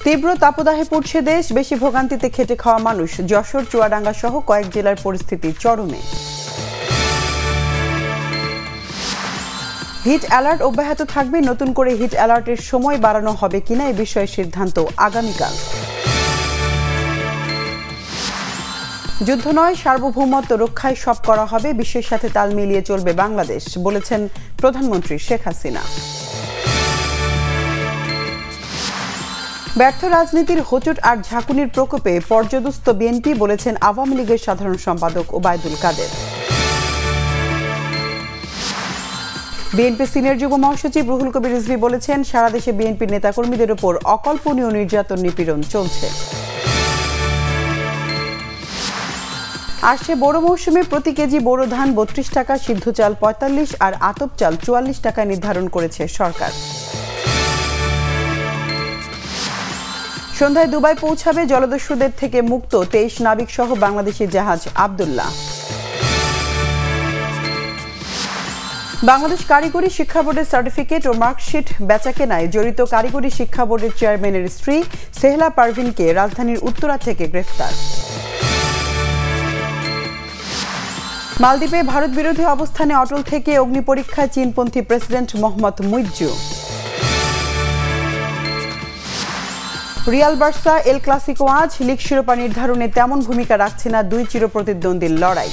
তীব্র তাপদাহে পড়ছে দেশ, বেশি ভোগান্তিতে খেটে খাওয়া মানুষ। যশোর, চুয়াডাঙ্গা সহ কয়েক জেলার পরিস্থিতি চরমে। হিট অ্যালার্ট অব্যাহত থাকবে, নতুন করে হিট অ্যালার্টের সময় বাড়ানো হবে কিনা এ বিষয়ে সিদ্ধান্ত আগামীকাল। যুদ্ধ নয়, সার্বভৌমত্ব রক্ষায় সব করা হবে, বিশ্বের সাথে তাল মিলিয়ে চলবে বাংলাদেশ, বলেছেন প্রধানমন্ত্রী শেখ হাসিনা। ব্যর্থ রাজনীতির হোঁচট আর ঝাঁকুনির প্রকোপে পর্যদস্ত বিএনপি, বলেছেন আওয়ামী লীগের সাধারণ সম্পাদক ওবায়দুল কাদের। বিএনপি সিনিয়র যুগ্ম মহাসচিব রুহুল কবির রিজভী বলেছেন, সারা দেশে বিএনপির নেতাকর্মীদের উপর অকল্পনীয় নির্যাতন নিপীড়ন চলছে। আসছে বোরো মৌসুমে প্রতি কেজি বোরো ধান ৩২ টাকা, সিদ্ধ চাল ৪৫ আর আতপ চাল ৪৪ টাকায় নির্ধারণ করেছে সরকার। সন্ধ্যায় দুবাই পৌঁছাবে জলদস্যুদের থেকে মুক্ত ২৩ নাবিক সহ বাংলাদেশি জাহাজ আব্দুল্লাহ। বাংলাদেশ কারিগরি শিক্ষা বোর্ডের সার্টিফিকেট ও মার্কশিট বেচাকেনায় জড়িত কারিগরি শিক্ষা বোর্ডের চেয়ারম্যানের স্ত্রী সেহলা পারভিনকে রাজধানীর উত্তরা থেকে গ্রেফতার। মালদ্বীপে ভারত বিরোধী অবস্থানে অটল থেকে অগ্নিপরীক্ষায় চীনপন্থী president Mohammad Muizzu. Real Barca El Clasico আজ, লিগ শিরোপা নির্ধারণে তেমন ভূমিকা রাখছে না দুই চিরপ্রতিদ্বন্দ্বীর লড়াই।